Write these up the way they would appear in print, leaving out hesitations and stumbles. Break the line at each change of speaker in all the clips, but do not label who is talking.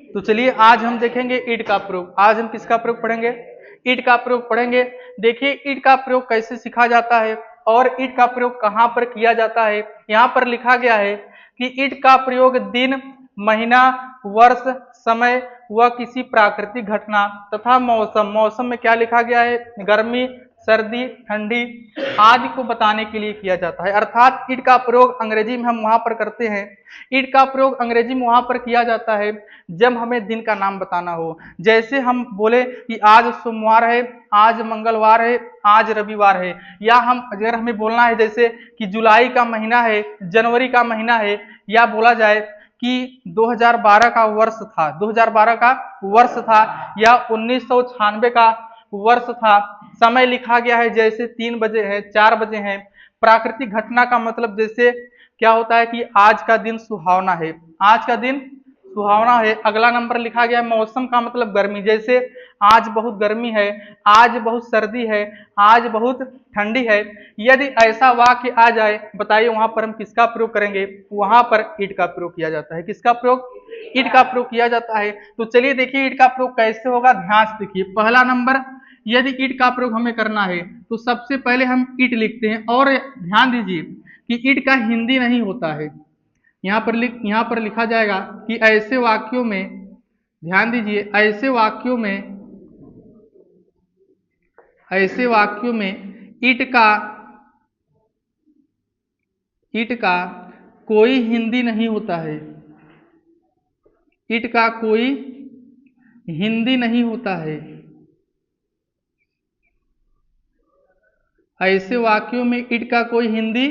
तो चलिए आज हम देखेंगे ईट का प्रयोग। आज हम किसका प्रयोग पढ़ेंगे? ईट का प्रयोग पढ़ेंगे। देखिए ईट का प्रयोग कैसे सीखा जाता है और ईट का प्रयोग कहाँ पर किया जाता है। यहाँ पर लिखा गया है कि ईट का प्रयोग दिन, महीना, वर्ष, समय व किसी प्राकृतिक घटना तथा मौसम में क्या लिखा गया है? गर्मी, सर्दी, ठंडी आदि को बताने के लिए किया जाता है। अर्थात ईट का प्रयोग अंग्रेजी में हम वहां पर करते हैं। ईट का प्रयोग अंग्रेजी में वहां पर किया जाता है जब हमें दिन का नाम बताना हो। जैसे हम बोले कि आज सोमवार है, आज मंगलवार है, आज रविवार है, या हम अगर हमें बोलना है जैसे कि जुलाई का महीना है, जनवरी का महीना है, या बोला जाए कि 2012 का वर्ष था, 2012 का वर्ष था, या 1996 का वर्ष था। समय लिखा गया है जैसे 3 बजे है, 4 बजे है। प्राकृतिक घटना का मतलब जैसे क्या होता है कि आज का दिन सुहावना है, आज का दिन सुहावना है। अगला नंबर लिखा गया है मौसम का मतलब गर्मी, जैसे आज बहुत गर्मी है, आज बहुत सर्दी है, आज बहुत ठंडी है। यदि ऐसा वाक्य आ जाए, बताइए वहां पर हम किसका प्रयोग करेंगे? वहां पर ईट का प्रयोग किया जाता है। किसका प्रयोग? ईट का प्रयोग किया जाता है। तो चलिए देखिए ईट का प्रयोग कैसे होगा, ध्यान से देखिए। पहला नंबर, यदि ईट का प्रयोग हमें करना है तो सबसे पहले हम ईट लिखते हैं। और ध्यान दीजिए कि ईट का हिंदी नहीं होता है। यहाँ पर लिखा जाएगा कि ऐसे वाक्यों में, ध्यान दीजिए, ऐसे वाक्यों में ईट का कोई हिंदी नहीं होता है। ईट का कोई हिंदी नहीं होता है। ऐसे वाक्यों में ईट का कोई हिंदी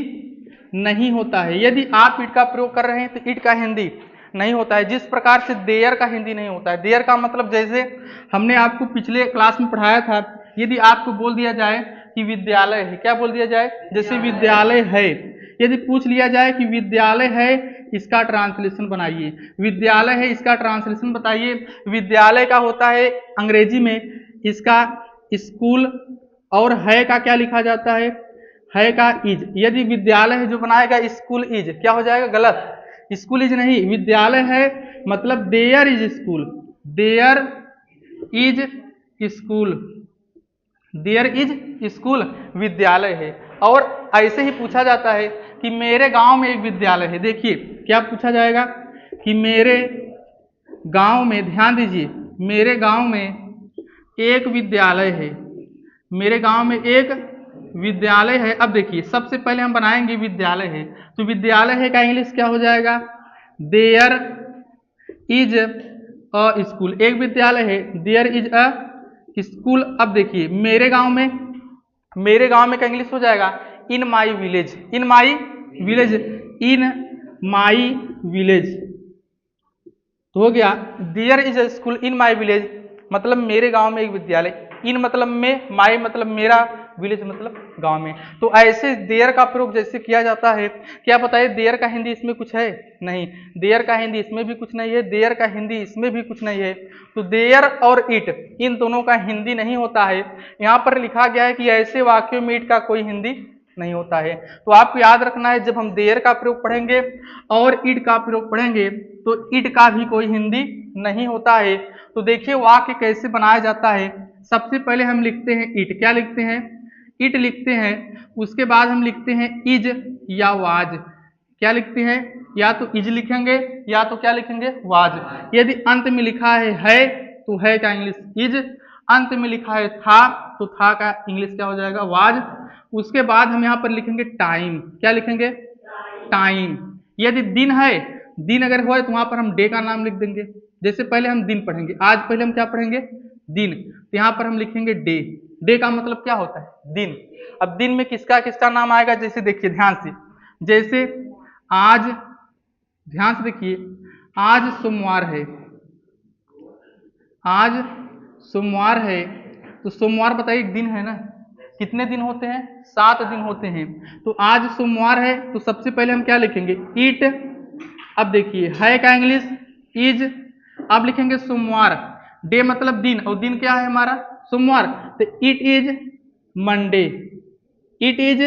नहीं होता है। यदि आप ईट का प्रयोग कर रहे हैं तो ईट का हिंदी नहीं होता है। जिस प्रकार से देयर का हिंदी नहीं होता है। देयर का मतलब जैसे हमने आपको पिछले क्लास में पढ़ाया था, यदि आपको बोल दिया जाए कि विद्यालय है, क्या बोल दिया जाए? जैसे विद्यालय है, यदि पूछ लिया जाए कि विद्यालय है इसका ट्रांसलेशन बनाइए, विद्यालय है इसका ट्रांसलेशन बताइए। विद्यालय का होता है अंग्रेजी में इसका स्कूल, और है का क्या लिखा जाता है? है का इज। यदि विद्यालय है जो बनाएगा स्कूल इज, क्या हो जाएगा? गलत। स्कूल इज नहीं, विद्यालय है मतलब there is school, there is school, there is school विद्यालय है। और ऐसे ही पूछा जाता है कि मेरे गांव में एक विद्यालय है। देखिए क्या पूछा जाएगा कि मेरे गांव में, ध्यान दीजिए, मेरे गांव में एक विद्यालय है, मेरे गांव में एक विद्यालय है। अब देखिए सबसे पहले हम बनाएंगे विद्यालय है, तो विद्यालय है का इंग्लिश क्या हो जाएगा? There is a school. एक विद्यालय है, देयर इज अ स्कूल। अब देखिए मेरे गांव में का इंग्लिश हो जाएगा in my village, in my village, in my village. तो हो गया there is a school in my village, मतलब मेरे गांव में एक विद्यालय। इन मतलब में, माई मतलब मेरा, विलेज मतलब गांव में। तो ऐसे देयर का प्रयोग जैसे किया जाता है, क्या बताइए देयर का हिंदी इसमें कुछ है? नहीं। देयर का हिंदी इसमें भी कुछ नहीं है, देयर का हिंदी इसमें भी कुछ नहीं है। तो देयर और इट इन दोनों का हिंदी नहीं होता है। यहाँ पर लिखा गया है कि ऐसे वाक्यों में इट का कोई हिंदी नहीं होता है। तो आपको याद रखना है जब हम देयर का प्रयोग पढ़ेंगे और इट का प्रयोग पढ़ेंगे तो इट का भी कोई हिंदी नहीं होता है। तो देखिए वाक्य कैसे बनाया जाता है। सबसे पहले हम लिखते हैं इट, क्या लिखते हैं? इट लिखते हैं। उसके बाद हम लिखते हैं इज या वाज, क्या लिखते हैं? या तो इज लिखेंगे या तो क्या लिखेंगे? वाज। यदि अंत में लिखा है तो है का इंग्लिश इज, अंत में लिखा है था तो था का इंग्लिश क्या हो जाएगा? वाज। उसके बाद हम यहाँ पर लिखेंगे टाइम, क्या लिखेंगे? टाइम। यदि दिन है, दिन अगर हो तो वहां पर हम डे का नाम लिख देंगे। जैसे पहले हम दिन पढ़ेंगे, आज पहले हम क्या पढ़ेंगे? दिन। तो यहाँ पर हम लिखेंगे डे। डे का मतलब क्या होता है? दिन। अब दिन में किसका किसका नाम आएगा? जैसे देखिए ध्यान से, जैसे आज, ध्यान से देखिए, आज सोमवार है, आज सोमवार है, तो सोमवार बताइए दिन है ना, कितने दिन होते हैं? 7 दिन होते हैं। तो आज सोमवार है तो सबसे पहले हम क्या लिखेंगे? ईट। अब देखिए है का इंग्लिश इज, अब लिखेंगे सोमवार। डे मतलब दिन, और दिन क्या है हमारा? सोमवार। तो it is Monday, it is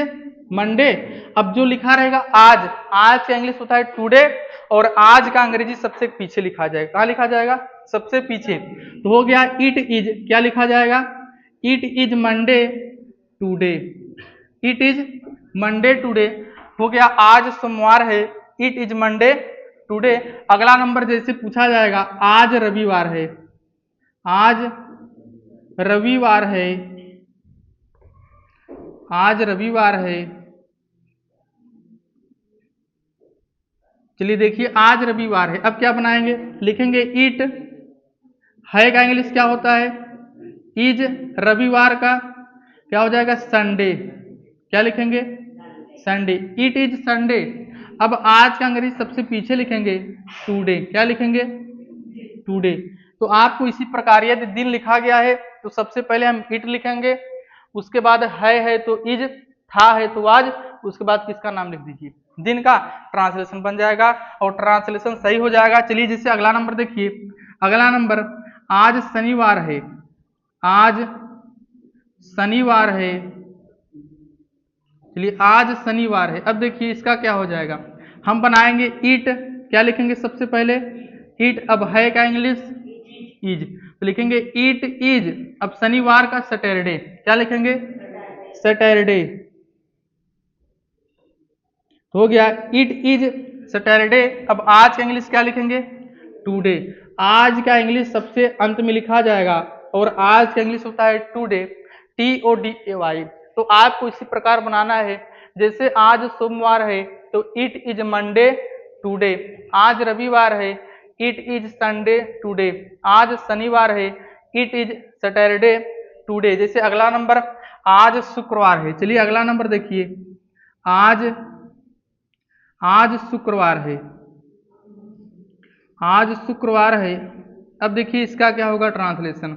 Monday. अब जो लिखा रहेगा आज, आज का इंग्लिश होता है टुडे, और आज का अंग्रेजी सबसे पीछे लिखा जाएगा। कहाँ लिखा जाएगा? सबसे पीछे। तो हो गया इट इज, क्या लिखा जाएगा? It is Monday today, it is Monday today. हो गया आज सोमवार है, इट इज मंडे टुडे। अगला नंबर जैसे पूछा जाएगा आज रविवार है, आज रविवार है, आज रविवार है। चलिए देखिए आज रविवार है, अब क्या बनाएंगे? लिखेंगे इट, है का इंग्लिश क्या होता है? इज, रविवार का क्या हो जाएगा? संडे। क्या लिखेंगे? Sunday, it is Sunday. अब आज का अंग्रेजी सबसे पीछे लिखेंगे टुडे। क्या लिखेंगे? टुडे। तो आपको इसी प्रकार यदि दिन लिखा गया है तो सबसे पहले हम इट लिखेंगे, उसके बाद है तो इज, था है तो आज, उसके बाद किसका नाम लिख दीजिए, दिन का ट्रांसलेशन बन जाएगा और ट्रांसलेशन सही हो जाएगा। चलिए जैसे अगला नंबर देखिए, अगला नंबर आज शनिवार है, आज शनिवार है। चलिए आज शनिवार है। अब देखिए इसका क्या हो जाएगा, हम बनाएंगे ईट। क्या लिखेंगे सबसे पहले? ईट। अब है का इंग्लिश इज, तो लिखेंगे ईट इज। अब शनिवार का सैटरडे, क्या लिखेंगे? सैटरडे। हो गया इट इज सैटरडे। अब आज का इंग्लिश क्या लिखेंगे? टुडे। आज का इंग्लिश सबसे अंत में लिखा जाएगा और आज का इंग्लिश होता है टुडे, TODAY। तो आपको इसी प्रकार बनाना है, जैसे आज सोमवार है तो इट इज मंडे टुडे, आज रविवार है इट इज संडे टुडे, आज शनिवार है इट इज सैटरडे टुडे। जैसे अगला नंबर आज शुक्रवार है। चलिए अगला नंबर देखिए, आज शुक्रवार है, आज शुक्रवार है। अब देखिए इसका क्या होगा ट्रांसलेशन,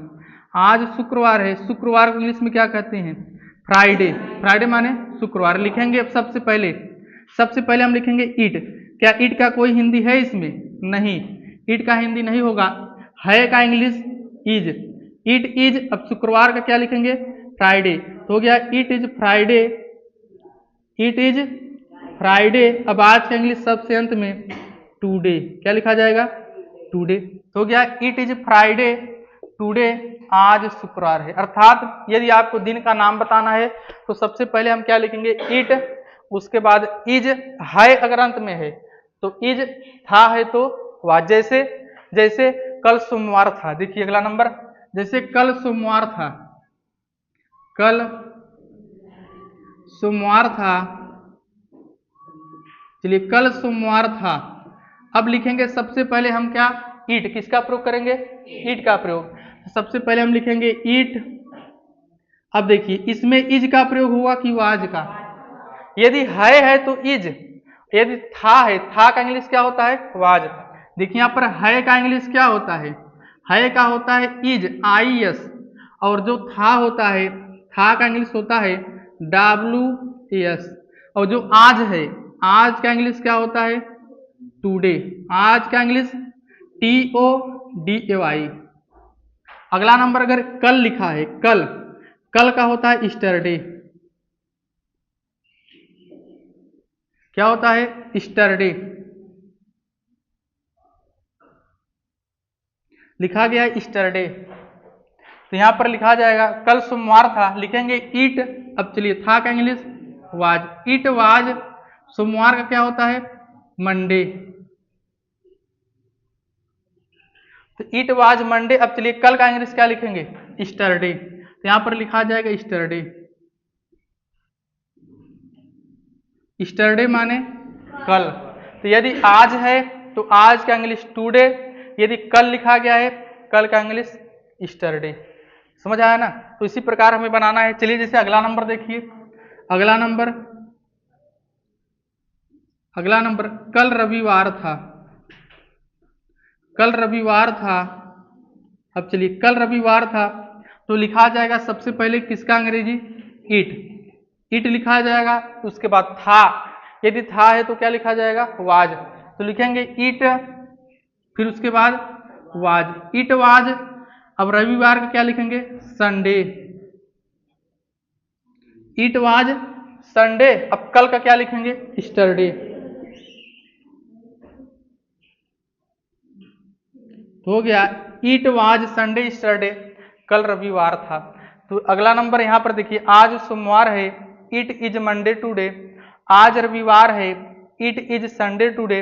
आज शुक्रवार है, शुक्रवार को इंग्लिश में क्या कहते हैं? फ्राइडे। फ्राइडे माने शुक्रवार। लिखेंगे अब सबसे पहले हम लिखेंगे ईट। क्या ईट का कोई हिंदी है इसमें? नहीं, ईट का हिंदी नहीं होगा। है का इंग्लिश इज, इट इज। अब शुक्रवार का क्या लिखेंगे? फ्राइडे। तो हो गया it is Friday, it is Friday. अब आज का इंग्लिश सबसे अंत में टुडे, क्या लिखा जाएगा? टुडे। तो हो गया इट इज फ्राइडे टुडे, आज शुक्रवार है। अर्थात यदि आपको दिन का नाम बताना है तो सबसे पहले हम क्या लिखेंगे? इट, उसके बाद इज, है अगर अंत में है तो इज, था है तो वाज। जैसे कल सोमवार था। देखिए अगला नंबर, जैसे कल सोमवार था, कल सोमवार था। चलिए कल सोमवार था। अब लिखेंगे सबसे पहले हम क्या? ईट। किसका प्रयोग करेंगे? ईट का प्रयोग। सबसे पहले हम लिखेंगे ईट। अब देखिए इसमें इज का प्रयोग हुआ कि वाज का? यदि है तो इज, यदि था है, था का इंग्लिश क्या होता है? वाज। देखिए यहाँ पर है का इंग्लिश क्या होता है का होता है इज, IS। और जो था होता है, था का इंग्लिश होता है WS। और जो आज है, आज का इंग्लिश क्या होता है? टुडे। आज का इंग्लिश TODAY। अगला नंबर अगर कल लिखा है, कल का होता है स्टरडे। क्या होता है? स्टरडे। लिखा गया है स्टरडे, तो यहां पर लिखा जाएगा कल सोमवार था, लिखेंगे ईट। अब चलिए था का इंग्लिश वाज, इट वाज। सोमवार का क्या होता है? मंडे, तो इट वाज मंडे। अब चलिए कल का इंग्लिश क्या लिखेंगे? स्टरडे। तो यहां पर लिखा जाएगा स्टरडे। स्टरडे माने कल। तो यदि आज है तो आज का इंग्लिश टुडे, यदि कल लिखा गया है कल का इंग्लिश स्टरडे। समझ आया ना? तो इसी प्रकार हमें बनाना है। चलिए जैसे अगला नंबर देखिए, अगला नंबर कल रविवार था, कल रविवार था। अब चलिए कल रविवार था तो लिखा जाएगा सबसे पहले किसका अंग्रेजी? इट लिखा जाएगा। उसके बाद था, यदि था है तो क्या लिखा जाएगा? वाज। तो लिखेंगे इट, फिर उसके बाद वाज, इट वाज। अब रविवार का क्या लिखेंगे? Sunday, it was Sunday. अब कल का क्या लिखेंगे? स्टरडे। तो हो गया इट वाज संडे स्टरडे, कल रविवार था। तो अगला नंबर यहाँ पर देखिए, आज सोमवार है, इट इज मंडे टुडे। आज रविवार है, इट इज संडे टुडे।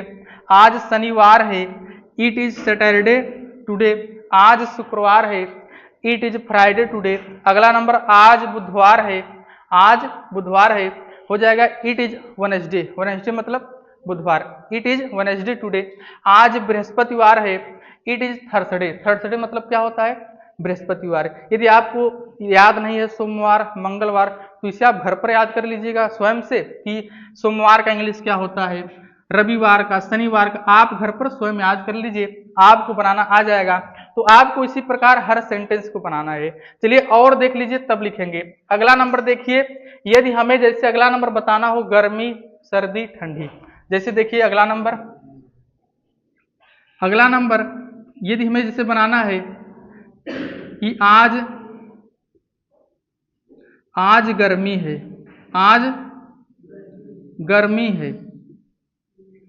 आज शनिवार है, इट इज सैटरडे टुडे। आज शुक्रवार है, इट इज फ्राइडे टुडे। अगला नंबर आज बुधवार है, आज बुधवार है, हो जाएगा इट इज वेडनेसडे। वेडनेसडे मतलब बुधवार, इट इज वेडनेसडे टुडे। आज बृहस्पतिवार है, इट इज थर्सडे। थर्सडे मतलब क्या होता है? बृहस्पतिवार। यदि आपको याद नहीं है सोमवार मंगलवार, तो इसे आप घर पर याद कर लीजिएगा स्वयं से कि सोमवार का इंग्लिश क्या होता है, रविवार का, शनिवार का, आप घर पर स्वयं याद कर लीजिए, आपको बनाना आ जाएगा। तो आपको इसी प्रकार हर सेंटेंस को बनाना है। चलिए और देख लीजिए तब लिखेंगे। अगला नंबर देखिए, यदि हमें जैसे अगला नंबर बताना हो गर्मी सर्दी ठंडी, जैसे देखिए अगला नंबर यदि हमें जैसे बनाना है कि आज गर्मी है, आज गर्मी है।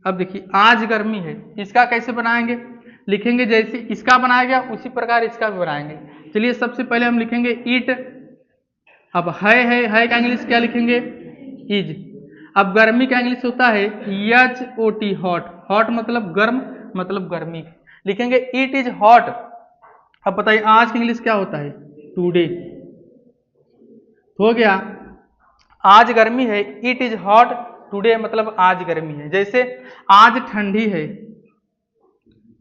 अब देखिए आज गर्मी है, इसका कैसे बनाएंगे? लिखेंगे जैसे इसका बनाया गया उसी प्रकार इसका भी बनाएंगे। चलिए सबसे पहले हम लिखेंगे ईट। अब है का इंग्लिश क्या लिखेंगे? इज। अब गर्मी का इंग्लिश होता है HOT, हॉट। हॉट मतलब गर्म, मतलब गर्मी। लिखेंगे इट इज हॉट। अब बताइए आज का इंग्लिश क्या होता है? टुडे। हो गया आज गर्मी है, इट इज हॉट टुडे मतलब आज गर्मी है। जैसे आज ठंडी है,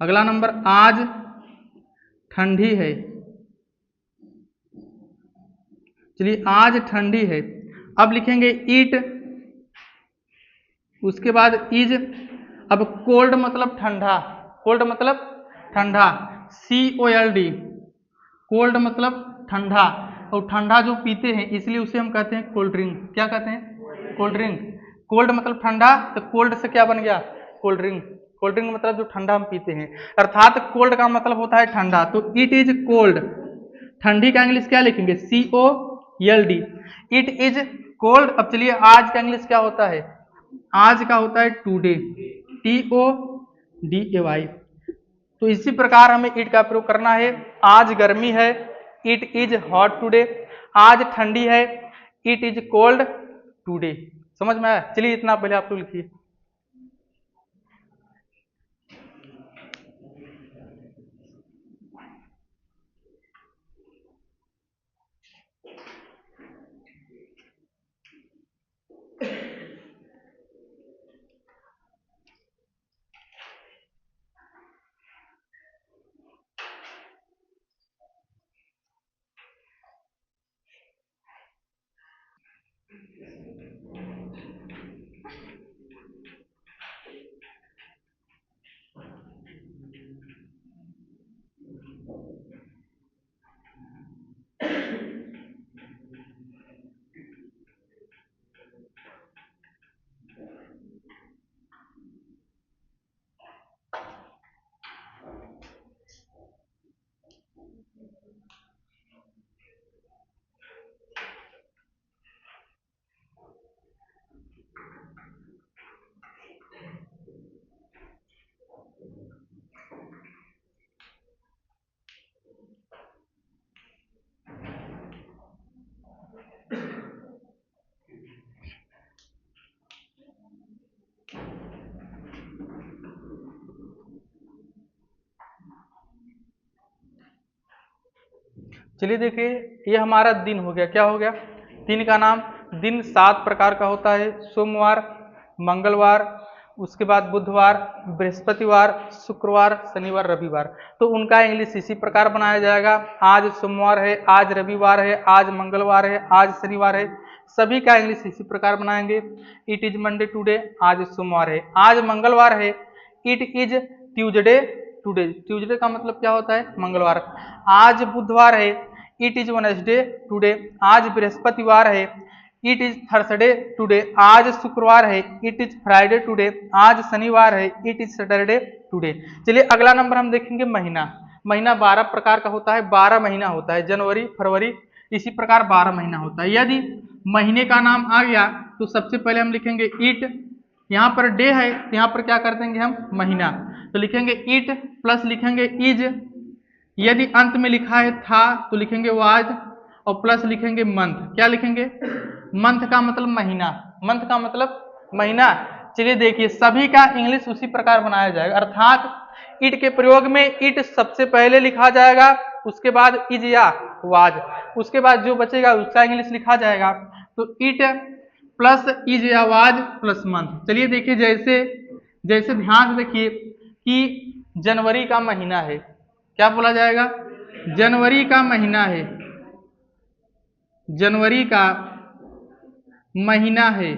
अगला नंबर आज ठंडी है। चलिए आज ठंडी है। अब लिखेंगे ईट, उसके बाद इज। अब कोल्ड मतलब ठंडा, कोल्ड मतलब ठंडा, COLD, कोल्ड मतलब ठंडा। और ठंडा जो पीते हैं इसलिए उसे हम कहते हैं कोल्ड ड्रिंक। क्या कहते हैं? Cold drink. कोल्ड मतलब ठंडा, तो कोल्ड से क्या बन गया? Cold drink. कोल्ड ड्रिंक मतलब जो ठंडा हम पीते हैं, अर्थात कोल्ड का मतलब होता है ठंडा। तो इट इज कोल्ड। ठंडी का इंग्लिश क्या लिखेंगे? COLD। It is cold. अब चलिए आज का इंग्लिश क्या होता है? आज का होता है टुडे, TODAY। तो इसी प्रकार हमें इट का प्रयोग करना है। आज गर्मी है, इट इज हॉट टुडे। आज ठंडी है, इट इज कोल्ड टुडे। समझ में आया? चलिए इतना पहले आप लोग लिखिए। चलिए देखिए, ये हमारा दिन हो गया। क्या हो गया? दिन का नाम। दिन 7 प्रकार का होता है, सोमवार, मंगलवार, उसके बाद बुधवार, बृहस्पतिवार, शुक्रवार, शनिवार, रविवार। तो उनका इंग्लिश इसी प्रकार बनाया जाएगा। आज सोमवार है, आज रविवार है, आज मंगलवार है, आज शनिवार है, सभी का इंग्लिश इसी प्रकार बनाएंगे। इट इज मंडे टुडे, आज सोमवार है। आज मंगलवार है, it is Tuesday today. Tuesday का मतलब क्या होता है? मंगलवार। आज बुधवार है, इट इज वेडनेसडे टुडे। आज बृहस्पतिवार है, इट इज थर्सडे टुडे। आज शुक्रवार है, इट इज फ्राइडे टुडे। आज शनिवार है, इट इज सैटरडे टुडे। चलिए अगला नंबर हम देखेंगे महीना। महीना 12 प्रकार का होता है, 12 महीना होता है, जनवरी, फरवरी, इसी प्रकार 12 महीना होता है। यदि महीने का नाम आ गया तो सबसे पहले हम लिखेंगे इट, यहाँ पर डे है तो यहाँ पर क्या कर देंगे हम महीना, तो लिखेंगे इट प्लस लिखेंगे इज, यदि अंत में लिखा है था तो लिखेंगे वाज और प्लस लिखेंगे मंथ। क्या लिखेंगे? मंथ का मतलब महीना, मंथ का मतलब महीना। चलिए देखिए सभी का इंग्लिश उसी प्रकार बनाया जाएगा, अर्थात इट के प्रयोग में इट सबसे पहले लिखा जाएगा, उसके बाद इज या वाज, उसके बाद जो बचेगा उसका इंग्लिश लिखा जाएगा। तो इट प्लस इज या वाज प्लस मंथ। चलिए देखिए जैसे जैसे ध्यान से देखिए कि जनवरी का महीना है, क्या बोला जाएगा? जनवरी का महीना है, जनवरी का महीना है।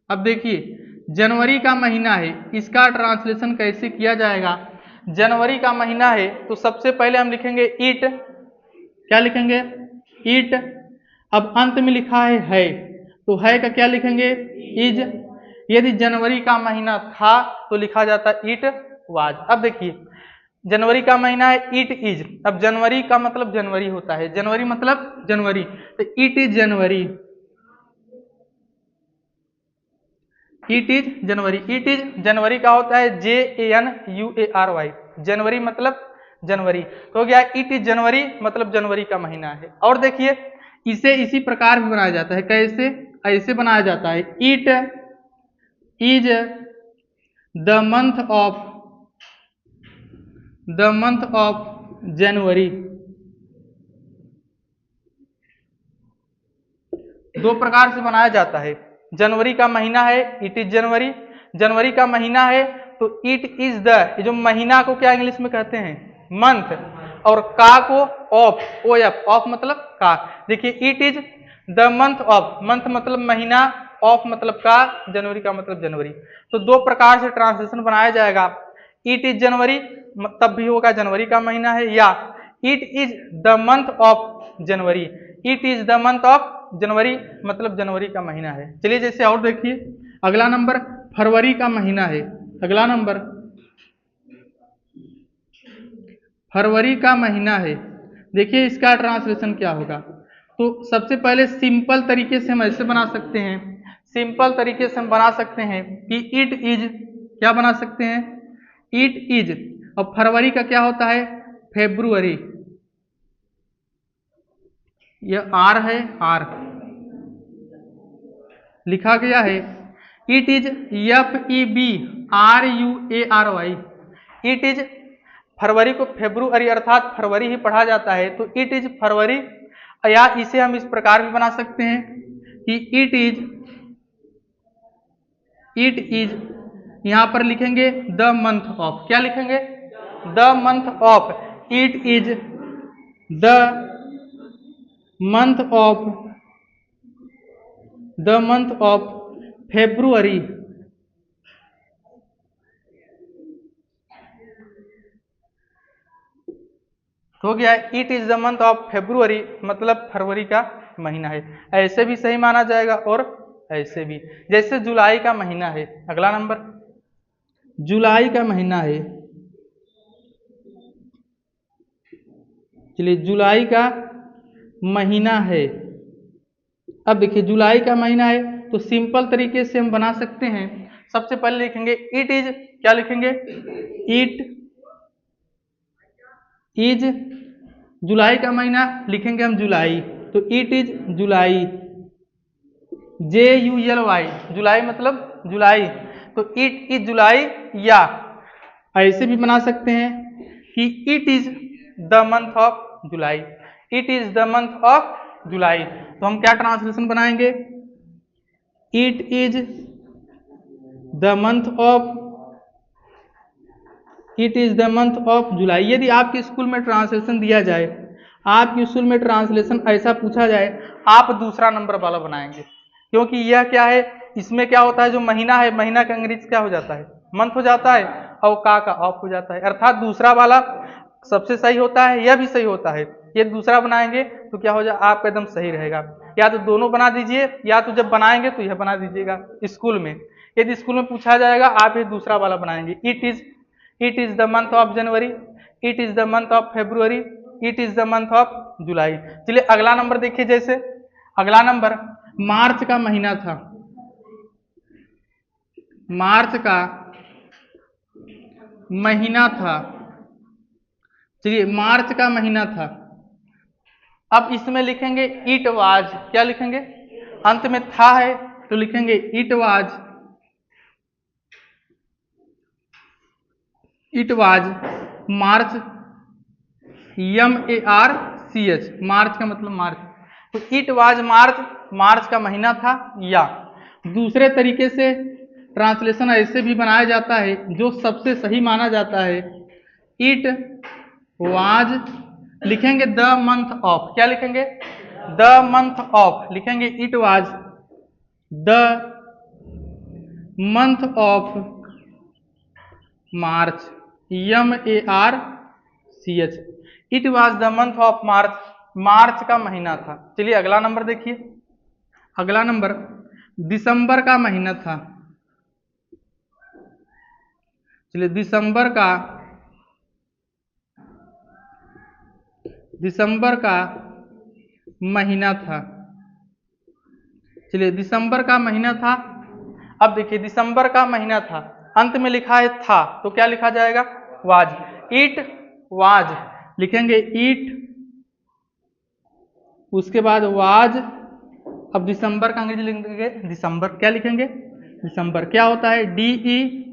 अब देखिए जनवरी का महीना है, इसका ट्रांसलेशन कैसे किया जाएगा? जनवरी का महीना है तो सबसे पहले हम लिखेंगे इट, क्या लिखेंगे? इट। अब अंत में लिखा है तो है का क्या लिखेंगे? इज। यदि जनवरी का महीना था तो लिखा जाता इट वाज। अब देखिए जनवरी का महीना है, इट इज। अब जनवरी का मतलब जनवरी होता है, जनवरी मतलब जनवरी, तो it is January, it is January. It is जनवरी का होता है JANUARY, जनवरी मतलब जनवरी, तो हो गया इट इज जनवरी मतलब जनवरी का महीना है। और देखिए इसे इसी प्रकार भी बनाया जाता है, कैसे? ऐसे बनाया जाता है it is the month of जनवरी। दो प्रकार से बनाया जाता है, जनवरी का महीना है इट इज जनवरी, जनवरी का महीना है तो इट इज द, जो महीना को क्या इंग्लिश में कहते हैं? मंथ, और का को ऑफ, OF, ऑफ मतलब का। देखिए it is the month of, month मतलब महीना, ऑफ मतलब का, जनवरी का मतलब जनवरी। तो दो प्रकार से ट्रांसलेशन बनाया जाएगा, इट इज जनवरी तब भी होगा जनवरी का महीना है, या it is the month of January, it is the month of जनवरी मतलब जनवरी का महीना है। चलिए जैसे और देखिए अगला नंबर फरवरी का महीना है, अगला नंबर फरवरी का महीना है। देखिए इसका ट्रांसलेशन क्या होगा? तो सबसे पहले सिंपल तरीके से हम ऐसे बना सकते हैं, सिंपल तरीके से हम बना सकते हैं कि इट इज, क्या बना सकते हैं? इट इज, और फरवरी का क्या होता है? फेब्रुअरी, यह आर है, आर लिखा गया है। It is FEBRUARY, it is, फरवरी को फेब्रुअरी अर्थात फरवरी ही पढ़ा जाता है, तो इट इज फरवरी, या इसे हम इस प्रकार भी बना सकते हैं कि इट इज यहां पर लिखेंगे द मंथ ऑफ, क्या लिखेंगे? The month of, it is the month of February, हो गया it is the month of February मतलब फरवरी का महीना है। ऐसे भी सही माना जाएगा और ऐसे भी। जैसे जुलाई का महीना है, अगला नंबर जुलाई का महीना है। चलिए जुलाई का महीना है, अब देखिए जुलाई का महीना है तो सिंपल तरीके से हम बना सकते हैं। सबसे पहले लिखेंगे इट इज, क्या लिखेंगे? इट इज, जुलाई का महीना लिखेंगे हम जुलाई, तो इट इज जुलाई, JULY, जुलाई मतलब जुलाई, तो इट इज जुलाई, या ऐसे भी बना सकते हैं कि it is the month of July, it is the month of जुलाई। तो हम क्या ट्रांसलेशन बनाएंगे? It is the month of, it is the month of जुलाई। यदि आपके स्कूल में ट्रांसलेशन दिया जाए, आपके स्कूल में ट्रांसलेशन ऐसा पूछा जाए, आप दूसरा नंबर वाला बनाएंगे, क्योंकि यह क्या है, इसमें क्या होता है, जो महीना है, महीना का अंग्रेजी क्या हो जाता है? मंथ हो जाता है, और का ऑफ हो जाता है, अर्थात दूसरा वाला सबसे सही होता है, यह भी सही होता है। ये दूसरा बनाएंगे तो क्या हो जाए, आपका एकदम सही रहेगा। या तो दोनों बना दीजिए, या तो जब बनाएंगे तो यह बना दीजिएगा स्कूल में। यदि स्कूल में पूछा जाएगा आप ये दूसरा वाला बनाएंगे, it is the month of January, it is the month of February, it is the month of जुलाई। चलिए अगला नंबर देखिए, जैसे अगला नंबर मार्च का महीना था, मार्च का महीना था। चलिए मार्च का महीना था, अब इसमें लिखेंगे इट वाज, क्या लिखेंगे, अंत में था है तो लिखेंगे it was, it was March, MARCH, मार्च का मतलब मार्च, तो इट वाज मार्च, मार्च का महीना था। या दूसरे तरीके से ट्रांसलेशन ऐसे भी बनाया जाता है जो सबसे सही माना जाता है, इट वाज लिखेंगे द मंथ ऑफ, क्या लिखेंगे, द मंथ ऑफ लिखेंगे, it was the month of March, MARCH, it was the month of March, मार्च का महीना था। चलिए अगला नंबर देखिए, अगला नंबर दिसंबर का महीना था। चलिए दिसंबर का महीना था। चलिए दिसंबर का महीना था, अब देखिए दिसंबर का महीना था, अंत में लिखा है था तो क्या लिखा जाएगा, वाज, इट वाज लिखेंगे इट, उसके बाद वाज, अब दिसंबर का अंग्रेजी लिखेंगे दिसंबर, क्या लिखेंगे, दिसंबर, क्या होता है, DECEMBER,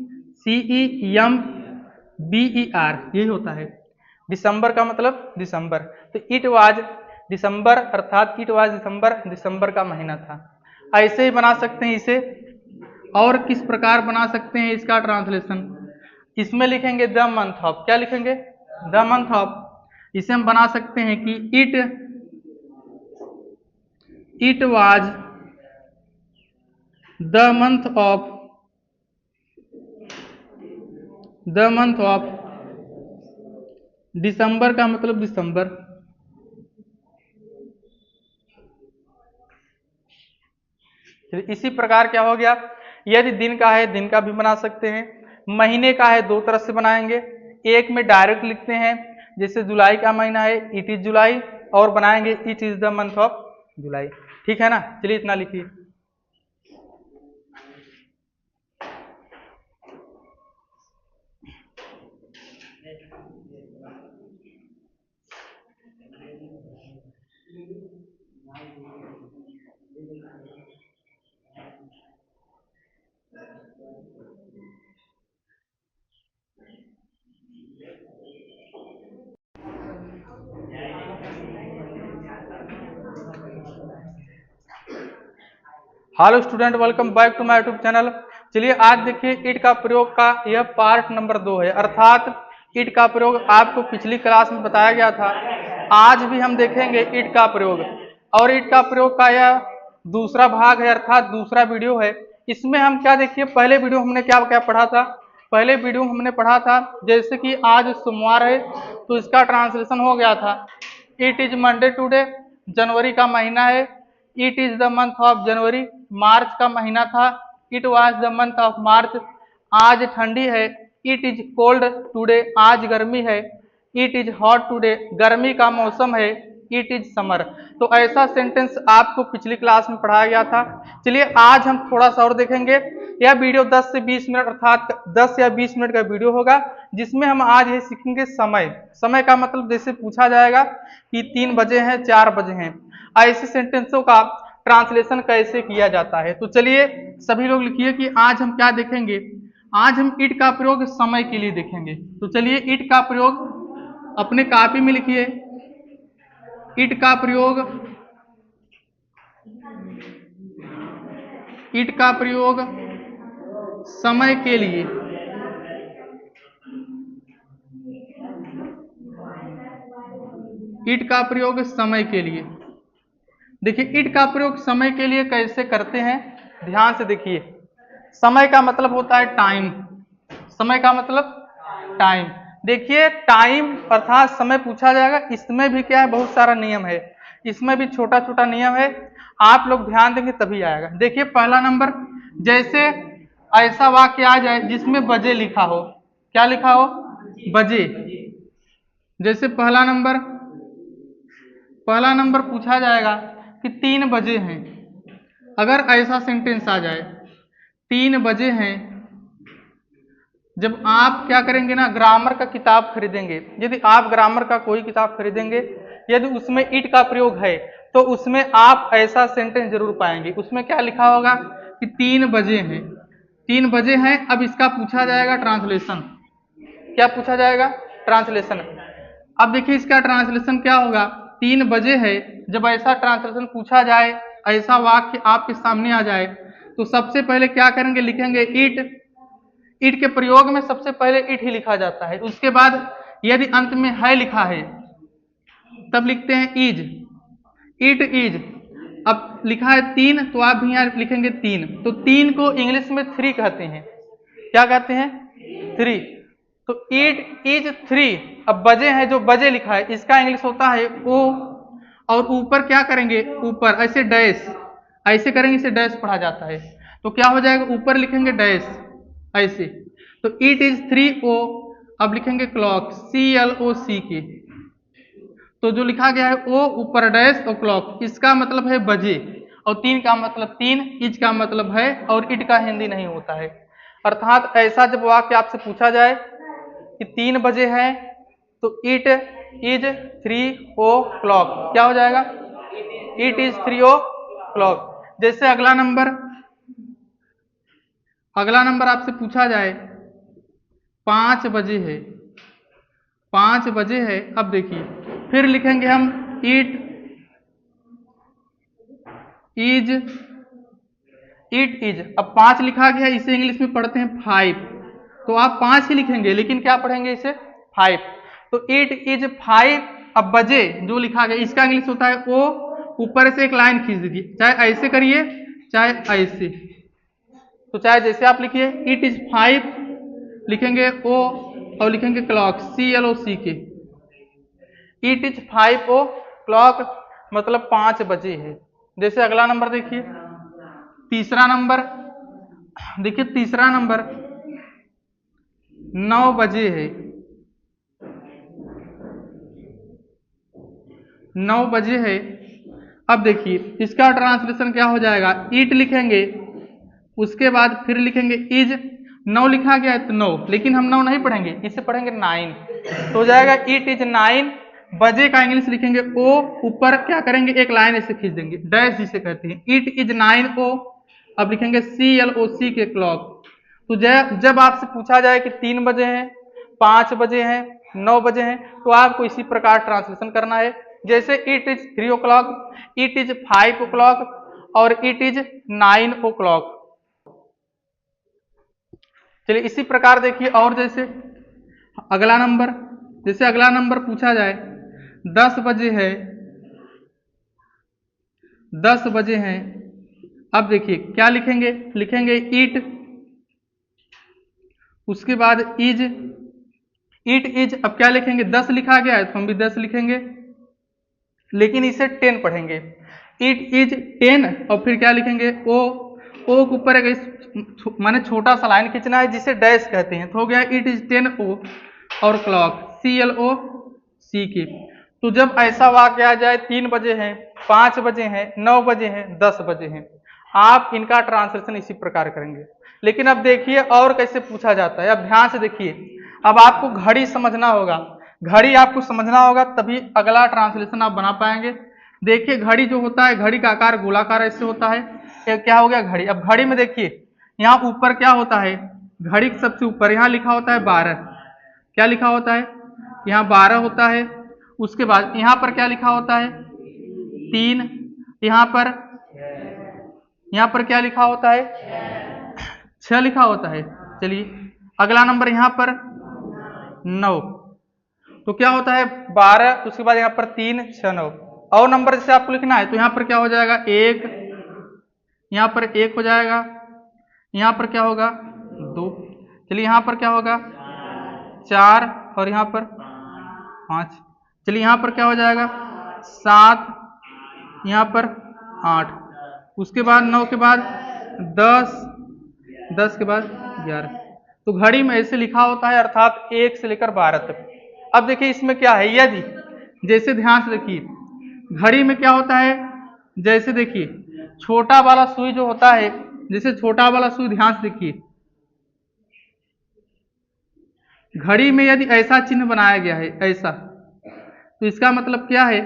यही होता है दिसंबर का मतलब दिसंबर, तो इट वाज दिसंबर अर्थात इट वाज दिसंबर, दिसंबर का महीना था। ऐसे ही बना सकते हैं इसे, और किस प्रकार बना सकते हैं इसका ट्रांसलेशन, इसमें लिखेंगे द मंथ ऑफ, क्या लिखेंगे, द मंथ ऑफ, इसे हम बना सकते हैं कि it was the month of December का मतलब दिसंबर। इसी प्रकार क्या हो गया, यदि दिन का है दिन का भी बना सकते हैं, महीने का है दो तरह से बनाएंगे, एक में डायरेक्ट लिखते हैं जैसे जुलाई का महीना है इट इज जुलाई, और बनाएंगे it is the month of July, ठीक है ना। चलिए इतना लिखिए। Hello student, welcome back to my YouTube channel. चलिए आज देखिए इट का प्रयोग का यह पार्ट नंबर 2 है, अर्थात इट का प्रयोग आपको पिछली क्लास में बताया गया था, आज भी हम देखेंगे इट का प्रयोग, और इट का प्रयोग का यह दूसरा भाग है अर्थात दूसरा वीडियो है। इसमें हम क्या देखिए, पहले वीडियो हमने क्या क्या पढ़ा था, पहले वीडियो हमने पढ़ा था जैसे कि आज सोमवार है तो इसका ट्रांसलेशन हो गया था, इट इज मंडे टुडे, जनवरी का महीना है, it is the month of January, मार्च का महीना था, it was the month of March, आज ठंडी है, इट इज कोल्ड टुडे, आज गर्मी है, इट इज हॉट टुडे, गर्मी का मौसम है, इट इज समर। तो ऐसा सेंटेंस आपको पिछली क्लास में पढ़ाया गया था। चलिए आज हम थोड़ा सा और देखेंगे, यह वीडियो 10 से 20 मिनट अर्थात 10 या 20 मिनट का वीडियो होगा, जिसमें हम आज ये सीखेंगे समय। समय का मतलब जैसे पूछा जाएगा कि 3 बजे हैं 4 बजे हैं, ऐसे सेंटेंसों का ट्रांसलेशन कैसे किया जाता है। तो चलिए सभी लोग लिखिए कि आज हम क्या देखेंगे, आज हम इट का प्रयोग समय के लिए देखेंगे। तो चलिए इट का प्रयोग अपने कॉपी में लिखिए, इट का प्रयोग, इट का प्रयोग समय के लिए, इट का प्रयोग समय के लिए। देखिए इट का प्रयोग समय के लिए कैसे करते हैं, ध्यान से देखिए। समय का मतलब होता है टाइम, समय का मतलब टाइम। देखिए टाइम अर्थात समय पूछा जाएगा, इसमें भी क्या है, बहुत सारा नियम है, इसमें भी छोटा छोटा नियम है, आप लोग ध्यान देंगे तभी आएगा। देखिए पहला नंबर, जैसे ऐसा वाक्य आ जाए जिसमें बजे लिखा हो, क्या लिखा हो, बजे, जैसे पहला नंबर पहला नंबर पूछा जाएगा कि 3 बजे हैं। अगर ऐसा सेंटेंस आ जाए 3 बजे हैं, जब आप क्या करेंगे ना, ग्रामर का किताब खरीदेंगे, यदि आप ग्रामर का कोई किताब खरीदेंगे, यदि उसमें इट का प्रयोग है तो उसमें आप ऐसा सेंटेंस जरूर पाएंगे। उसमें क्या लिखा होगा कि 3 बजे हैं, 3 बजे हैं। अब इसका पूछा जाएगा ट्रांसलेशन। क्या पूछा जाएगा? ट्रांसलेशन। अब देखिए इसका ट्रांसलेशन क्या होगा। 3 बजे है, जब ऐसा ट्रांसलेशन पूछा जाए, ऐसा वाक्य आपके सामने आ जाए, तो सबसे पहले क्या करेंगे, लिखेंगे इट। इट के प्रयोग में सबसे पहले इट ही लिखा जाता है। उसके बाद यदि अंत में है लिखा है तब लिखते हैं इज। It is. अब लिखा है 3 तो आप भी यहाँ लिखेंगे 3। तो 3 को इंग्लिश में 3 कहते हैं। क्या कहते हैं? 3। तो इट इज 3। अब बजे है, जो बजे लिखा है इसका इंग्लिश होता है ओ, और ऊपर क्या करेंगे, ऊपर ऐसे डैश, ऐसे करेंगे, इसे डैश पढ़ा जाता है। तो क्या हो जाएगा, ऊपर लिखेंगे डैश ऐसे। तो इट इज 3 ओ। अब लिखेंगे क्लॉक, CLOC के। तो जो लिखा गया है ओ ऊपर डैश और क्लॉक, इसका मतलब है बजे, और 3 का मतलब 3, इज का मतलब है, और इट का हिंदी नहीं होता है। अर्थात ऐसा जब वाक्य आपसे पूछा जाए कि 3 बजे है तो इट इज 3 ओ क्लॉक, क्या हो जाएगा, इट इज 3 ओ क्लॉक। जैसे अगला नंबर आपसे पूछा जाए 5 बजे है, 5 बजे है। अब देखिए फिर लिखेंगे हम इट इज, इट इज। अब 5 लिखा गया, इसे इंग्लिश में पढ़ते हैं 5। तो आप 5 ही लिखेंगे, लेकिन क्या पढ़ेंगे इसे 5। तो इट इज 5। अब बजे जो लिखा गया इसका इंग्लिश होता है ओ, ऊपर से एक लाइन खींच दीजिए, चाहे ऐसे करिए चाहे ऐसे। तो चाहे जैसे आप लिखिए, इट इज 5 लिखेंगे ओ, और लिखेंगे क्लॉक, CLOC के। इट इज 5 ओ क्लॉक मतलब 5 बजे है। जैसे अगला नंबर देखिए, तीसरा नंबर देखिए, तीसरा नंबर 9 बजे है, 9 बजे है। अब देखिए इसका ट्रांसलेशन क्या हो जाएगा, ईट लिखेंगे, उसके बाद फिर लिखेंगे इज। 9 लिखा गया है तो 9, लेकिन हम 9 नहीं पढ़ेंगे, इसे पढ़ेंगे 9। तो हो जाएगा इट इज 9 बजे का इंग्लिश लिखेंगे ओ, ऊपर क्या करेंगे, एक लाइन ऐसे खींच देंगे, डैश जिसे कहते हैं, इट इज 9 ओ। अब लिखेंगे CLOC के क्लॉक। तो जब आपसे पूछा जाए कि 3 बजे हैं, 5 बजे हैं, 9 बजे हैं, तो आपको इसी प्रकार ट्रांसलेशन करना है। जैसे it is 3 o'clock, it is 5 o'clock, और इट इज 9 ओ क्लॉक। चलिए इसी प्रकार देखिए, और जैसे अगला नंबर पूछा जाए 10 बजे है, 10 बजे हैं। अब देखिए क्या लिखेंगे, लिखेंगे इट, उसके बाद इज, इट इज। अब क्या लिखेंगे, 10 लिखा गया है तो हम भी 10 लिखेंगे, लेकिन इसे 10 पढ़ेंगे, इट इज 10। और फिर क्या लिखेंगे ओ, ओ के ऊपर एक माने छोटा सा लाइन खींचना है, जिसे डैश कहते हैं। तो हो गया इट इज 10 ओ, और क्लॉक CLOC के। तो जब ऐसा वाक्य आ जाए 3 बजे हैं, 5 बजे हैं, 9 बजे हैं, 10 बजे हैं, आप इनका ट्रांसलेशन इसी प्रकार करेंगे। लेकिन अब देखिए और कैसे पूछा जाता है। अब ध्यान से देखिए, अब आपको घड़ी समझना होगा, घड़ी आपको समझना होगा, तभी अगला ट्रांसलेशन आप बना पाएंगे। देखिए घड़ी जो होता है, घड़ी का आकार गोलाकार ऐसे होता है। ये क्या हो गया, घड़ी। अब घड़ी में देखिए यहाँ ऊपर क्या होता है, घड़ी के सबसे ऊपर यहाँ लिखा होता है 12। क्या लिखा होता है, यहाँ 12 होता है। उसके बाद यहाँ पर क्या लिखा होता है, 3। यहाँ पर क्या लिखा होता है, 6 लिखा होता है। चलिए अगला नंबर यहाँ पर 9। तो क्या होता है 12, उसके बाद यहाँ पर 3, 6, 9। और नंबर जैसे आपको लिखना है तो यहाँ पर क्या हो जाएगा 1, यहाँ पर 1 हो जाएगा, यहाँ पर क्या होगा 2। चलिए यहाँ पर क्या होगा 4, और यहाँ पर 5। चलिए यहाँ पर क्या हो जाएगा 7, यहाँ पर 8। उसके बाद 9 के बाद 10, 10 के बाद 11। तो घड़ी में ऐसे लिखा होता है, अर्थात 1 से लेकर 12 तक। अब देखिए इसमें क्या है, यदि जैसे ध्यान से देखिए घड़ी में क्या होता है, जैसे देखिए छोटा वाला सुई जो होता है, जैसे छोटा वाला सुई ध्यान से देखिए, घड़ी में यदि ऐसा चिन्ह बनाया गया है ऐसा, तो इसका मतलब क्या है,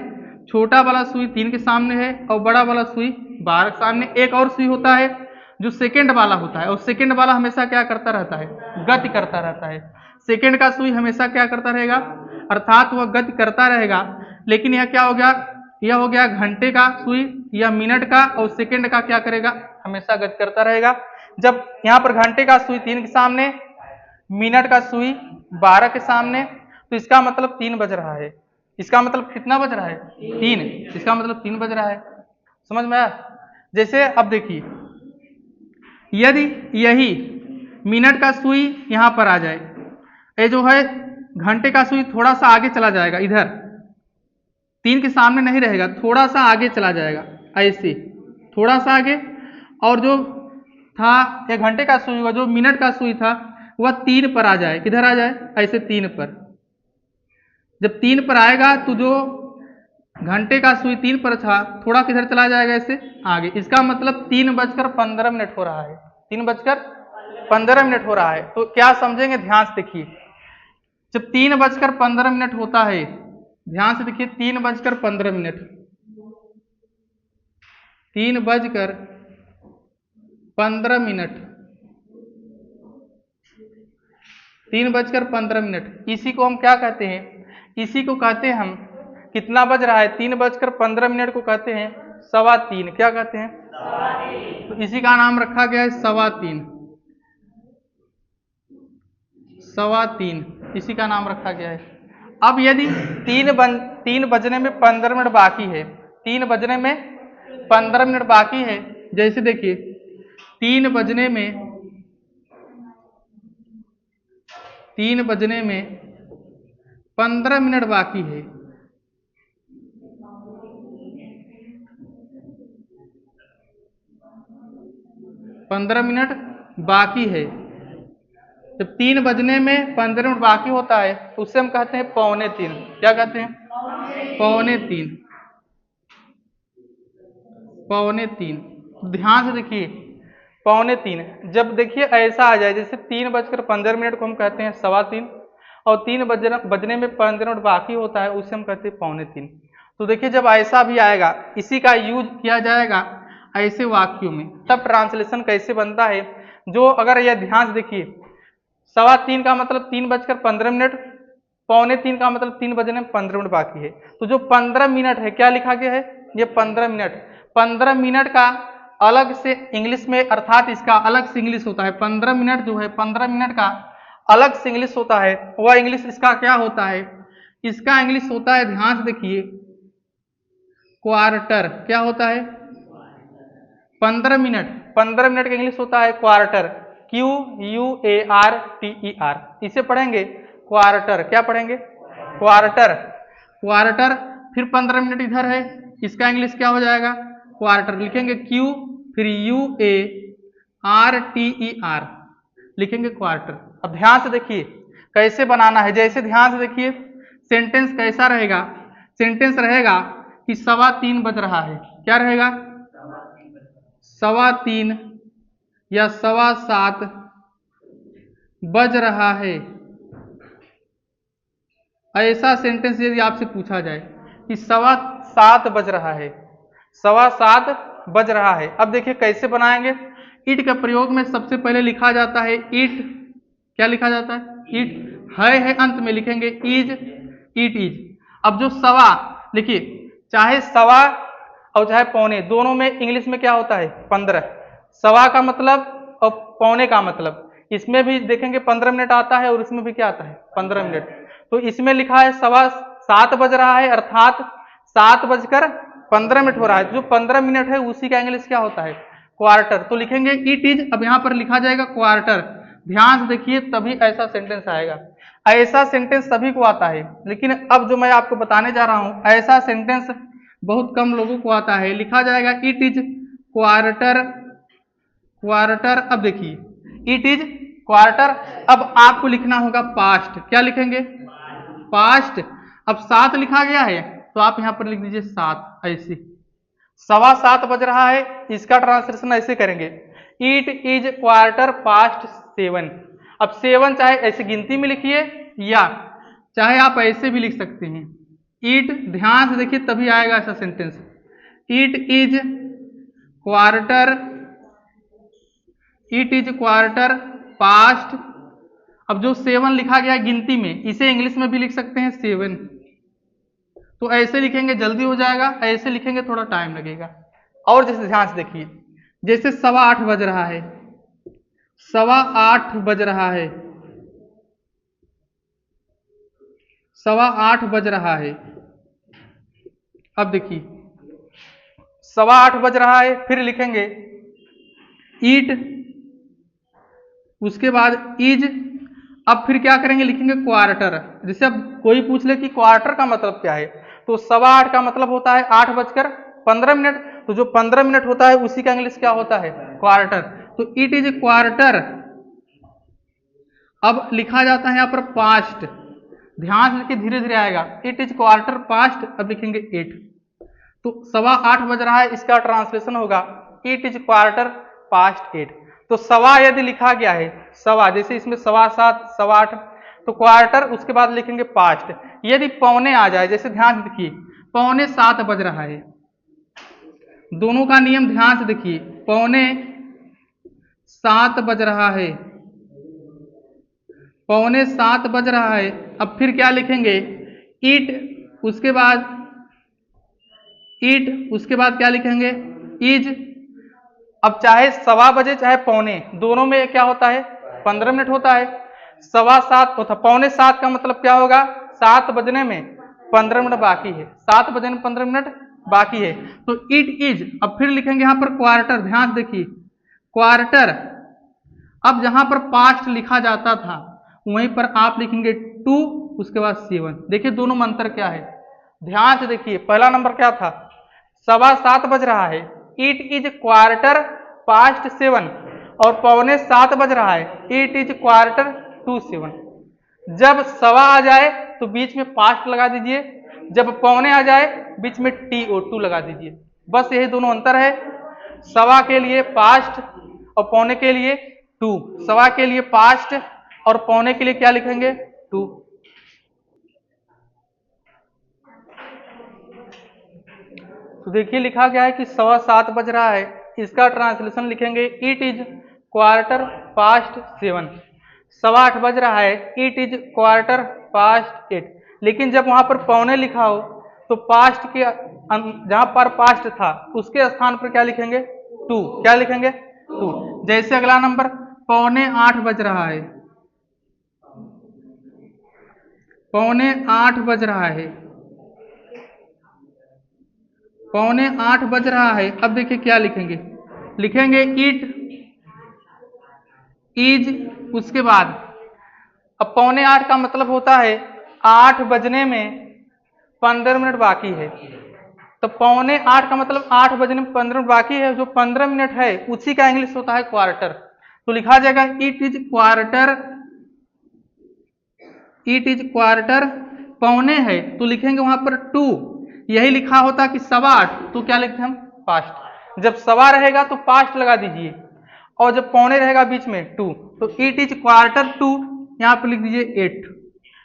छोटा वाला सुई 3 के सामने है और बड़ा वाला सुई 12 के सामने। एक और सुई होता है जो सेकंड वाला होता है, और सेकंड वाला हमेशा क्या करता रहता है, गति करता रहता है। सेकंड का सुई हमेशा क्या करता रहेगा, अर्थात वह गति करता रहेगा। लेकिन यह क्या हो गया, यह हो गया घंटे का सुई या मिनट का, और सेकंड का क्या करेगा, हमेशा गति करता रहेगा। जब यहाँ पर घंटे का सुई 3 के सामने, मिनट का सुई 12 के सामने, तो इसका मतलब 3 बज रहा है। इसका मतलब कितना बज रहा है, 3। इसका मतलब 3 बज रहा है। समझ में आया? जैसे अब देखिए, यदि यही मिनट का सुई यहां पर आ जाए, ये जो है घंटे का सुई थोड़ा सा आगे चला जाएगा, इधर 3 के सामने नहीं रहेगा, थोड़ा सा आगे चला जाएगा, ऐसे थोड़ा सा आगे। और जो था ये घंटे का सुई हुआ, जो मिनट का सुई था वह 3 पर आ जाए। किधर आ जाए, ऐसे 3 पर। जब 3 पर आएगा तो जो घंटे का सुई 3 पर था, थोड़ा किधर चला जाएगा, ऐसे आगे। इसका मतलब 3:15 हो रहा है, 3:15 हो रहा है। तो क्या समझेंगे, ध्यान से देखिए, जब 3:15 होता है, ध्यान से देखिए, 3:15, 3:15, 3:15, इसी को हम क्या कहते हैं, इसी को कहते हैं हम, कितना बज रहा है, 3:15 को कहते हैं 3:15। क्या कहते हैं, तो इसी का नाम रखा गया है 3:15, 3:15, इसी का नाम रखा गया है। अब यदि 3 बजने में 15 मिनट बाकी है, 3 बजने में 15 मिनट बाकी है, जैसे देखिए 3 बजने में 15 मिनट बाकी है, 15 मिनट बाकी है। जब 3 बजने में 15 मिनट बाकी होता है तो उससे हम कहते हैं 2:45। क्या कहते हैं, 2:45, 2:45। ध्यान से देखिए, 2:45, जब देखिए ऐसा आ जाए, जैसे 3:15 को हम कहते हैं 3:15, और 3 बजने में 15 मिनट बाकी होता है, उसे हम कहते हैं 2:45। तो देखिए जब ऐसा भी आएगा, इसी का यूज किया जाएगा ऐसे वाक्यों में। तब ट्रांसलेशन कैसे बनता है, जो अगर यह ध्यान से देखिए, 3:15 का मतलब 3:15, 2:45 का मतलब 3 बजने में 15 मिनट बाकी है। तो जो 15 मिनट है, क्या लिखा गया है, ये 15 मिनट। 15 मिनट का अलग से इंग्लिश में, अर्थात इसका अलग से इंग्लिश होता है। 15 मिनट जो है, 15 मिनट का अलग से इंग्लिश होता है। वह इंग्लिश इसका क्या होता है, इसका इंग्लिश होता है, ध्यान से देखिए, क्वार्टर। क्या होता है, 15 मिनट का इंग्लिश होता है क्वार्टर, QUARTER। इसे पढ़ेंगे क्वार्टर। क्या पढ़ेंगे, क्वार्टर, क्वार्टर। फिर 15 मिनट इधर है, इसका इंग्लिश क्या हो जाएगा, क्वार्टर। लिखेंगे Q, फिर UARTER, लिखेंगे क्वार्टर। अब ध्यान से देखिए कैसे बनाना है, जैसे ध्यान से देखिए सेंटेंस कैसा रहेगा, सेंटेंस रहेगा कि 3:15 बज रहा है। क्या रहेगा, 3:15 या 7:15 बज रहा है। ऐसा सेंटेंस यदि आपसे पूछा जाए कि 7:15 बज रहा है, 7:15 बज रहा है, अब देखिए कैसे बनाएंगे। इट के प्रयोग में सबसे पहले लिखा जाता है इट। क्या लिखा जाता है, इट। है अंत में लिखेंगे इज, इट इज। अब जो सवा, देखिए चाहे सवा और चाहे पौने, दोनों में इंग्लिश में क्या होता है, 15। सवा का मतलब और पौने का मतलब, इसमें भी देखेंगे 15 मिनट आता है और इसमें भी क्या आता है, 15 मिनट। तो इसमें लिखा है 7:15 बज रहा है, अर्थात 7:15 हो रहा है। जो 15 मिनट है उसी का इंग्लिश क्या होता है, क्वार्टर। तो लिखेंगे इट इज, अब यहां पर लिखा जाएगा क्वार्टर। ध्यान से देखिए, तभी ऐसा सेंटेंस आएगा। ऐसा सेंटेंस सभी को आता है, लेकिन अब जो मैं आपको बताने जा रहा हूं, ऐसा सेंटेंस बहुत कम लोगों को आता है। लिखा जाएगा इट इज क्वार्टर, क्वार्टर। अब देखिए इट इज क्वार्टर। अब आपको लिखना होगा पास्ट। क्या लिखेंगे, पास्ट। अब 7 लिखा गया है, तो आप यहाँ पर लिख दीजिए 7 ऐसे। 7:15 बज रहा है, इसका ट्रांसलेशन ऐसे करेंगे, इट इज क्वार्टर पास्ट 7। अब 7 चाहे ऐसे गिनती में लिखिए या चाहे आप ऐसे भी लिख सकते हैं। इट, ध्यान से देखिए तभी आएगा ऐसा sentence. It is quarter past, अब जो 7 लिखा गया है गिनती में, इसे इंग्लिश में भी लिख सकते हैं 7। तो ऐसे लिखेंगे जल्दी हो जाएगा, ऐसे लिखेंगे थोड़ा टाइम लगेगा। और जैसे ध्यान से देखिए, जैसे 8:15 बज रहा है, 8:15 बज रहा है, 8:15 बज रहा है। अब देखिए 8:15 बज रहा है, फिर लिखेंगे ईट, उसके बाद इज, अब फिर क्या करेंगे, लिखेंगे क्वार्टर। जैसे अब कोई पूछ ले कि क्वार्टर का मतलब क्या है, तो 8:15 का मतलब होता है 8:15, तो जो 15 मिनट होता है उसी का इंग्लिश क्या होता है, क्वार्टर। तो इट इज क्वार्टर, अब लिखा जाता है यहाँ पर पास्ट, ध्यान से धीरे धीरे आएगा, इट इज क्वार्टर पास्ट, अब लिखेंगे 8। तो 8:15 बज रहा है, इसका ट्रांसलेशन होगा इट इज क्वार्टर पास्ट 8। तो सवा यदि लिखा गया है, सवा जैसे इसमें 7:15, 8:15, तो क्वार्टर उसके बाद लिखेंगे पास्ट। यदि पौने आ जाए, जैसे ध्यान से देखिए 6:45 बज रहा है, दोनों का नियम ध्यान से देखिए, 6:45 बज रहा है, 6:45 बज रहा है। अब फिर क्या लिखेंगे, ईट, उसके बाद क्या लिखेंगे, इज। अब चाहे 7:15 बजे चाहे पौने, दोनों में क्या होता है, 15 मिनट होता है। 7:15 होता, 6:45 का मतलब क्या होगा, 7 बजने में 15 मिनट बाकी है, 7 बजने में 15 मिनट बाकी है। तो इट इज, अब फिर लिखेंगे यहाँ पर क्वार्टर, ध्यान देखिए क्वार्टर। अब जहां पर पास्ट लिखा जाता था वहीं पर आप लिखेंगे 2, उसके बाद 7। देखिए दोनों में अंतर क्या है, ध्यान से देखिए। पहला नंबर क्या था, 7:15 बज रहा है, इट इज क्वार्टर पास्ट 7, और 6:45 बज रहा है, इट इज क्वार्टर टू 7। जब सवा आ जाए तो बीच में पास्ट लगा दीजिए, जब पौने आ जाए बीच में TO2 लगा दीजिए। बस यही दोनों अंतर है, सवा के लिए पास्ट और पौने के लिए 2। सवा के लिए पास्ट और पौने के लिए क्या लिखेंगे, 2। तो देखिए लिखा गया है कि 7:15 बज रहा है, इसका ट्रांसलेशन लिखेंगे इट इज क्वार्टर पास्ट 7। 7:15 बज रहा है, इट इज क्वार्टर पास्ट 8। लेकिन जब वहां पर पौने लिखा हो तो पास्ट के जहां पर पास्ट था उसके स्थान पर क्या लिखेंगे, 2। क्या लिखेंगे, 2। जैसे अगला नंबर 7:45 बज रहा है, 7:45 बज रहा है, 7:45 बज रहा है। अब देखिए क्या लिखेंगे, लिखेंगे इट इज, उसके बाद अब 7:45 का मतलब होता है 8 बजने में 15 मिनट बाकी है। तो 7:45 का मतलब 8 बजने में 15 मिनट बाकी है, जो 15 मिनट है उसी का इंग्लिश होता है क्वार्टर। तो लिखा जाएगा it is quarter, it is quarter, पौने है तो लिखेंगे वहां पर 2। यही लिखा होता कि 8:15, तो क्या लिखते हैं हम, पास्ट। जब सवा रहेगा तो पास्ट लगा दीजिए, और जब पौने रहेगा बीच में 2, तो इट इज क्वार्टर टू, यहां पर लिख दीजिए 8।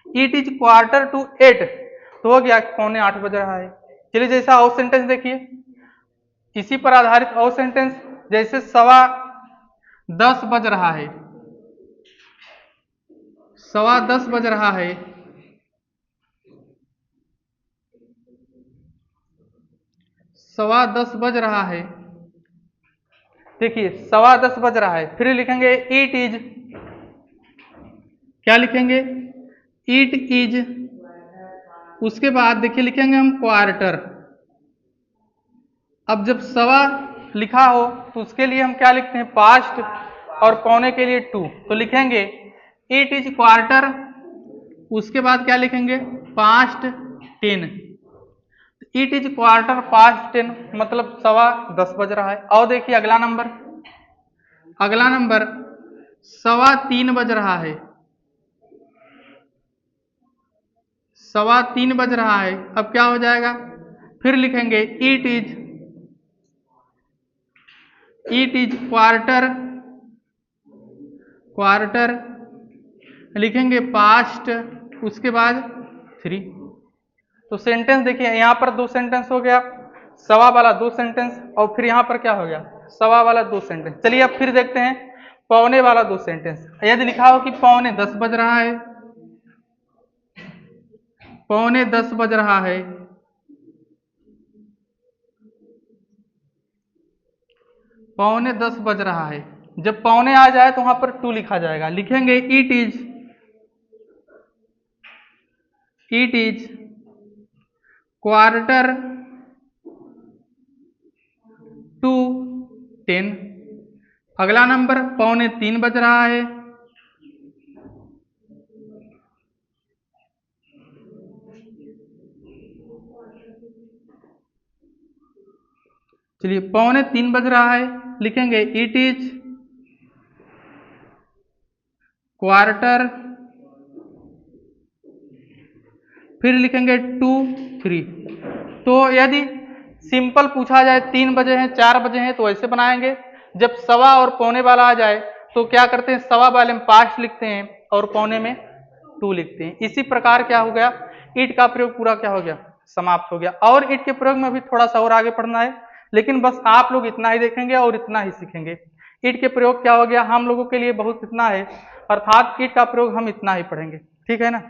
इट इज क्वार्टर टू 8, तो हो गया 7:45 बज रहा है। चलिए जैसा और सेंटेंस देखिए, इसी पर आधारित और सेंटेंस, जैसे 10:15 बज रहा है, 10:15 बज रहा है, 10:15 बज रहा है। देखिए 10:15 बज रहा है, फिर लिखेंगे इट इज, क्या लिखेंगे, इट इज, उसके बाद देखिए लिखेंगे हम क्वार्टर। अब जब सवा लिखा हो तो उसके लिए हम क्या लिखते हैं, पास्ट, और पौने के लिए 2, तो लिखेंगे इट इज क्वार्टर, उसके बाद क्या लिखेंगे, past 10। It is quarter past 10 मतलब 10:15 बज रहा है। और देखिए अगला नंबर 3:15 बज रहा है, 3:15 बज रहा है। अब क्या हो जाएगा, फिर लिखेंगे इट इज क्वार्टर, लिखेंगे पास्ट, उसके बाद 3। तो सेंटेंस देखिए यहाँ पर 2 सेंटेंस हो गया, सवा वाला 2 सेंटेंस, और फिर यहाँ पर क्या हो गया, सवा वाला 2 सेंटेंस। चलिए अब फिर देखते हैं पौने वाला 2 सेंटेंस। यदि लिखा हो कि 9:15 बज रहा है, 9:15 बज रहा है, पौने 10 बज रहा है। जब पौने आ जाए तो वहां पर 2 लिखा जाएगा, लिखेंगे इट इज क्वार्टर टू 10। अगला नंबर 2:45 बज रहा है, चलिए 2:45 बज रहा है, लिखेंगे इट इज क्वार्टर, फिर लिखेंगे 2 3। तो यदि सिंपल पूछा जाए 3 बजे हैं 4 बजे हैं तो ऐसे बनाएंगे। जब सवा और पौने वाला आ जाए तो क्या करते हैं, सवा वाले में पास्ट लिखते हैं और पौने में 2 लिखते हैं। इसी प्रकार क्या हो गया, इट का प्रयोग पूरा क्या हो गया, समाप्त हो गया। और इट के प्रयोग में भी थोड़ा सा और आगे पढ़ना है, लेकिन बस आप लोग इतना ही देखेंगे और इतना ही सीखेंगे। इट के प्रयोग क्या हो गया, हम लोगों के लिए बहुत इतना है, अर्थात इट का प्रयोग हम इतना ही पढ़ेंगे, ठीक है ना।